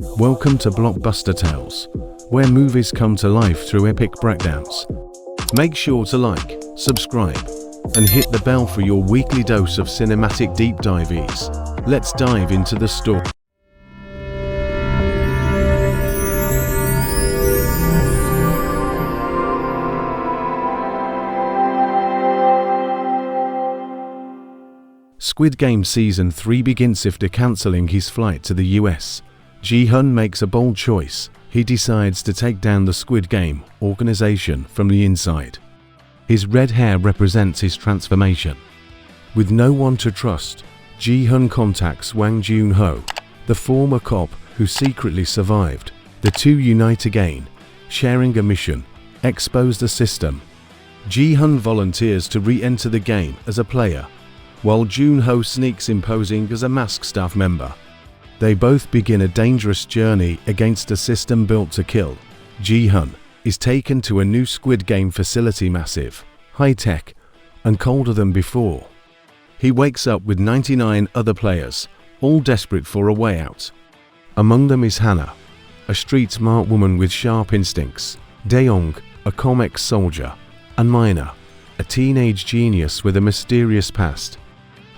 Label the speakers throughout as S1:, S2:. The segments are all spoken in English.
S1: Welcome to Blockbuster Tales, where movies come to life through epic breakdowns. Make sure to like, subscribe, and hit the bell for your weekly dose of cinematic deep dives. Let's dive into the story. Squid Game Season 3 begins after cancelling his flight to the US. Ji-eun makes a bold choice. He decides to take down the Squid Game organization from the inside. His red hair represents his transformation. With no one to trust, Ji-eun contacts Song Gi-hun, the former cop who secretly survived. The two unite again, sharing a mission: expose the system. Ji-eun volunteers to re-enter the game as a player, while Jun-ho sneaks in posing as a masked staff member. They both begin a dangerous journey against a system built to kill. Ji-eun is taken to a new Squid Game facility, massive, high-tech, and colder than before. He wakes up with 99 other players, all desperate for a way out. Among them is Hannah, a street-smart woman with sharp instincts, Dae-young, a comics soldier, and Mina, a teenage genius with a mysterious past.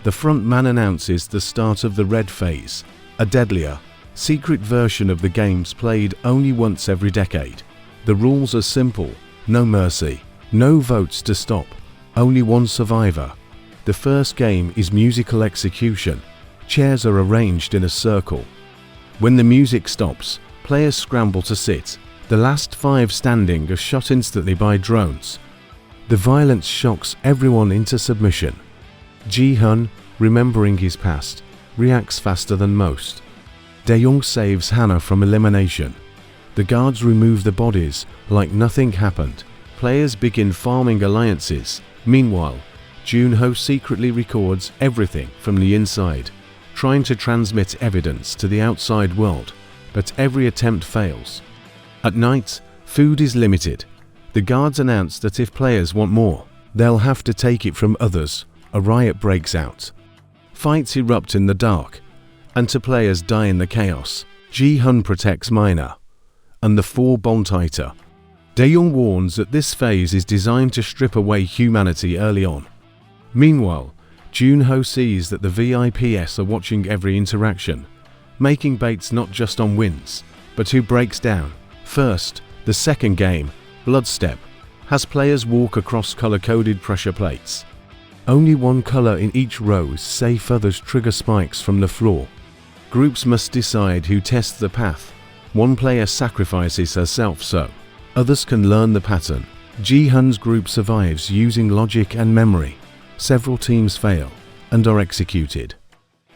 S1: The front man announces the start of the Red Phase, a deadlier, secret version of the games played only once every decade. The rules are simple: no mercy, no votes to stop, only one survivor. The first game is musical execution. Chairs are arranged in a circle. When the music stops, players scramble to sit. The last 5 standing are shot instantly by drones. The violence shocks everyone into submission. Ji-eun, remembering his past, reacts faster than most. Dae-young saves Hannah from elimination. The guards remove the bodies like nothing happened. Players begin forming alliances. Meanwhile, Jun-ho secretly records everything from the inside, trying to transmit evidence to the outside world, but every attempt fails. At night, food is limited. The guards announce that if players want more, they'll have to take it from others. A riot breaks out. Fights erupt in the dark, and 2 players die in the chaos. Ji-eun protects Mina, and the 4 bond tighter. Dae-young warns that this phase is designed to strip away humanity early on. Meanwhile, Jun-ho sees that the VIPs are watching every interaction, making baits not just on wins, but who breaks down. First, the second game, Bloodstep, has players walk across color-coded pressure plates. Only one color in each row is safe, others trigger spikes from the floor. Groups must decide who tests the path. One player sacrifices herself so others can learn the pattern. Ji-eun's group survives using logic and memory. Several teams fail and are executed.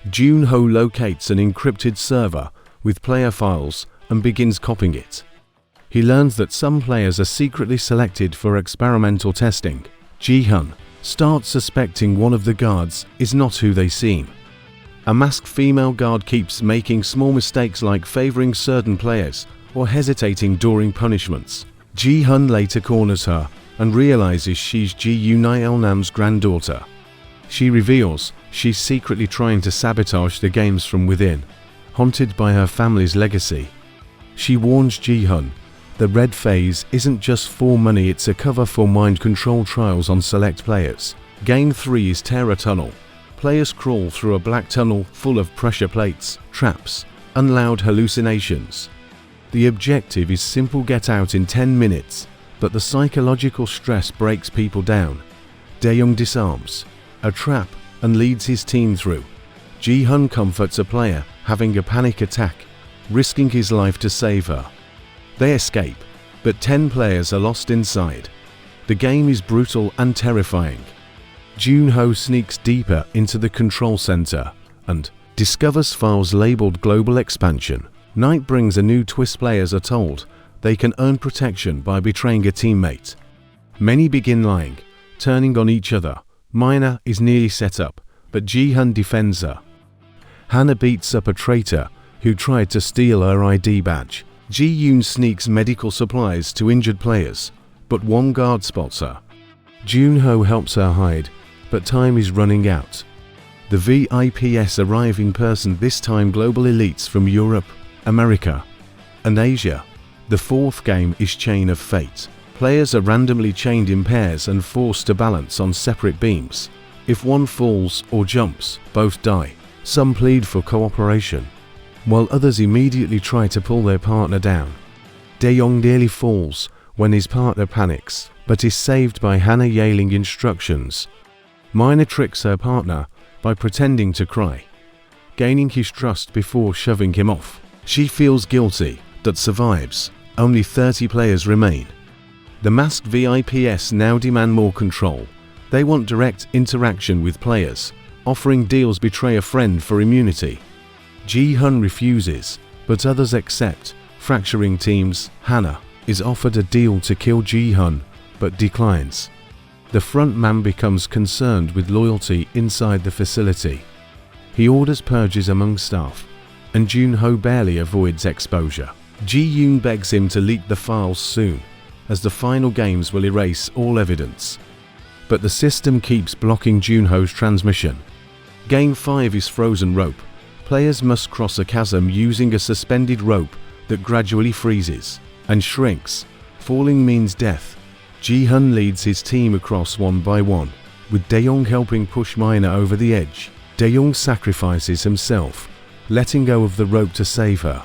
S1: Jun-ho locates an encrypted server with player files and begins copying it. He learns that some players are secretly selected for experimental testing. Ji-eun starts suspecting one of the guards is not who they seem. A masked female guard keeps making small mistakes like favoring certain players or hesitating during punishments. Ji-eun later corners her and realizes she's Ji-eun-nam's granddaughter. She reveals she's secretly trying to sabotage the games from within, haunted by her family's legacy. She warns Ji-eun the Red Phase isn't just for money, it's a cover for mind control trials on select players. Game 3 is Terror Tunnel. Players crawl through a black tunnel full of pressure plates, traps, and loud hallucinations. The objective is simple: get out in 10 minutes, but the psychological stress breaks people down. Dae-young disarms a trap and leads his team through. Ji-eun comforts a player having a panic attack, risking his life to save her. They escape, but 10 players are lost inside. The game is brutal and terrifying. Jun-ho sneaks deeper into the control center and discovers files labeled Global Expansion. Night brings a new twist. Players are told they can earn protection by betraying a teammate. Many begin lying, turning on each other. Mina is nearly set up, but Ji-eun defends her. Hannah beats up a traitor who tried to steal her ID badge. Ji-eun sneaks medical supplies to injured players, but one guard spots her. Jun-ho helps her hide, but time is running out. The VIPs arrive in person, this time global elites from Europe, America, and Asia. The fourth game is Chain of Fate. Players are randomly chained in pairs and forced to balance on separate beams. If one falls or jumps, both die. Some plead for cooperation, while others immediately try to pull their partner down. Dae-young nearly falls when his partner panics, but is saved by Hana yelling instructions. Mina tricks her partner by pretending to cry, gaining his trust before shoving him off. She feels guilty, but survives. Only 30 players remain. The masked VIPs now demand more control. They want direct interaction with players, offering deals betray a friend for immunity. Ji-hun refuses, but others accept. Fracturing teams, Hana is offered a deal to kill Ji-hun, but declines. The front man becomes concerned with loyalty inside the facility. He orders purges among staff, and Jun-ho barely avoids exposure. Ji-eun begs him to leak the files soon, as the final games will erase all evidence. But the system keeps blocking Jun-ho's transmission. Game 5 is frozen rope. Players must cross a chasm using a suspended rope that gradually freezes and shrinks. Falling means death. Ji-hun leads his team across one by one, with Dae-young helping push Mina over the edge. Dae-young sacrifices himself, letting go of the rope to save her.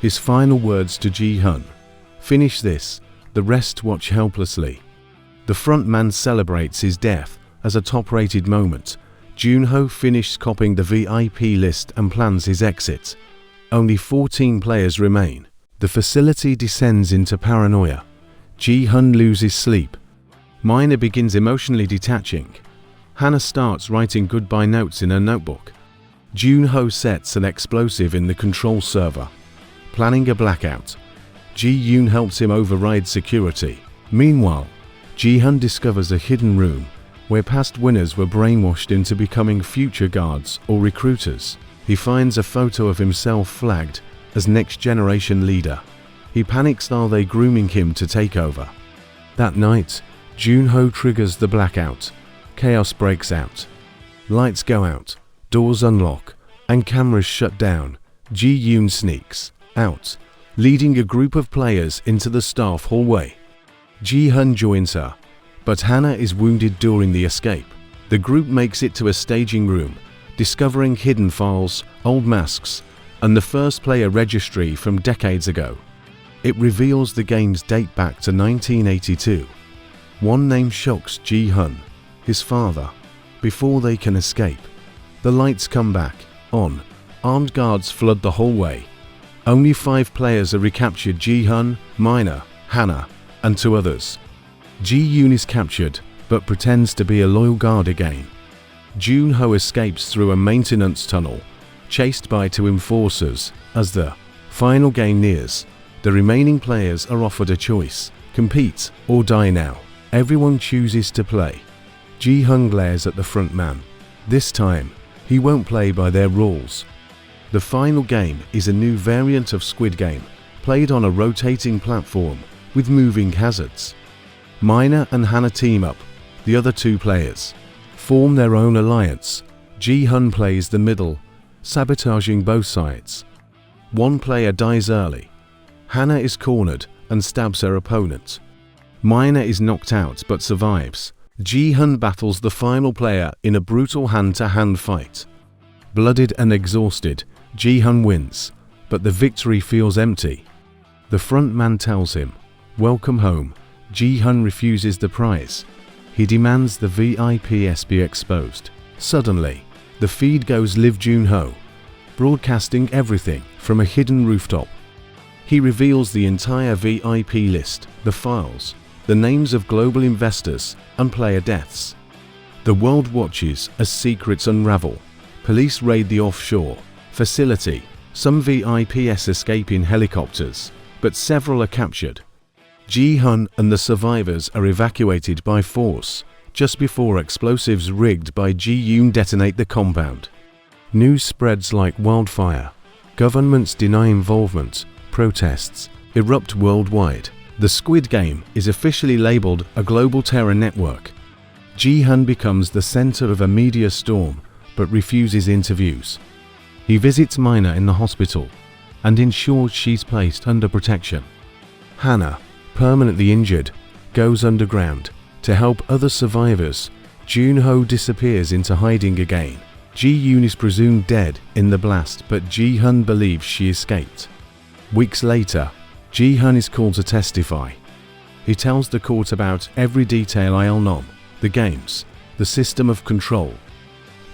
S1: His final words to Ji-hun: "Finish this, the rest watch helplessly." The front man celebrates his death as a top-rated moment. Jun-ho finishes copying the VIP list and plans his exit. Only 14 players remain. The facility descends into paranoia. Ji-hun loses sleep. Mina begins emotionally detaching. Hana starts writing goodbye notes in her notebook. Jun-ho sets an explosive in the control server, planning a blackout. Ji-eun helps him override security. Meanwhile, Ji-hun discovers a hidden room where past winners were brainwashed into becoming future guards or recruiters. He finds a photo of himself flagged as next generation leader. He panics. Are they grooming him to take over? That night, Jun-ho triggers the blackout. Chaos breaks out. Lights go out, doors unlock, and cameras shut down. Ji-eun sneaks out, leading a group of players into the staff hallway. Ji-hun joins her, but Hana is wounded during the escape. The group makes it to a staging room, discovering hidden files, old masks, and the first player registry from decades ago. It reveals the games date back to 1982. One name shocks Ji-hun, his father. Before they can escape, the lights come back on. Armed guards flood the hallway. Only 5 players are recaptured: Ji-hun, Mina, Hana, and 2 others. Ji-eun is captured, but pretends to be a loyal guard again. Jun-ho escapes through a maintenance tunnel, chased by 2 enforcers. As the final game nears, the remaining players are offered a choice: compete or die now. Everyone chooses to play. Ji-hun glares at the front man. This time, he won't play by their rules. The final game is a new variant of Squid Game, played on a rotating platform with moving hazards. Mina and Hana team up. The other 2 players form their own alliance. Ji-hun plays the middle, sabotaging both sides. One player dies early. Hana is cornered and stabs her opponent. Mina is knocked out but survives. Ji-hun battles the final player in a brutal hand-to-hand fight. Blooded and exhausted, Ji-hun wins, but the victory feels empty. The front man tells him, "Welcome home." Ji-hun refuses the prize. He demands the VIPs be exposed. Suddenly, the feed goes live Jun-ho, broadcasting everything from a hidden rooftop. He reveals the entire VIP list, the files, the names of global investors, and player deaths. The world watches as secrets unravel. Police raid the offshore facility. Some VIPs escape in helicopters, but several are captured. Ji-hun and the survivors are evacuated by force, just before explosives rigged by Ji-eun detonate the compound. News spreads like wildfire. Governments deny involvement. Protests erupt worldwide. The Squid Game is officially labeled a global terror network. Ji-hun becomes the center of a media storm, but refuses interviews. He visits Mina in the hospital. and ensures she's placed under protection. Hannah, permanently injured, goes underground. To help other survivors, Jun-ho disappears into hiding again. Ji-eun is presumed dead in the blast, but Ji-hun believes she escaped. Weeks later, Ji-hun is called to testify. He tells the court about every detail on the games, the system of control.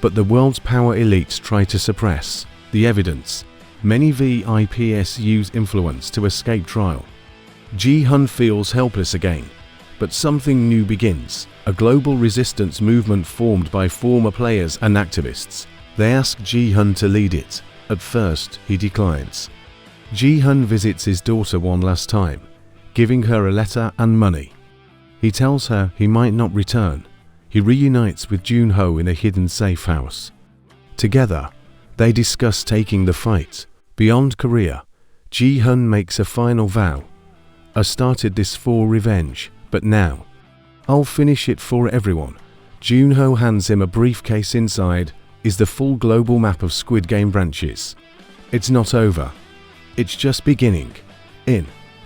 S1: But the world's power elites try to suppress the evidence. Many VIPs use influence to escape trial. Ji-hun feels helpless again, but something new begins. A global resistance movement formed by former players and activists. They ask Ji-hun to lead it. At first, he declines. Ji-hun visits his daughter one last time, giving her a letter and money. He tells her he might not return. He reunites with Jun-ho in a hidden safe house. Together, they discuss taking the fight. Beyond Korea, Ji-hun makes a final vow. I started this for revenge, but now, I'll finish it for everyone. Jun-ho hands him a briefcase. Inside is the full global map of Squid Game branches. It's not over. It's just beginning. In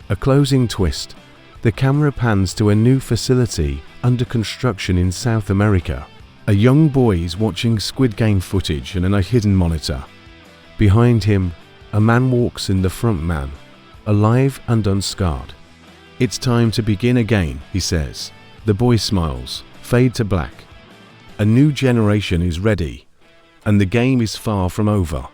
S1: a closing twist, the camera pans to a new facility under construction in South America. A young boy is watching Squid Game footage and in a hidden monitor. Behind him, a man walks in the front man, alive and unscarred. It's time to begin again, he says. The boy smiles. Fade to black. A new generation is ready, and the game is far from over.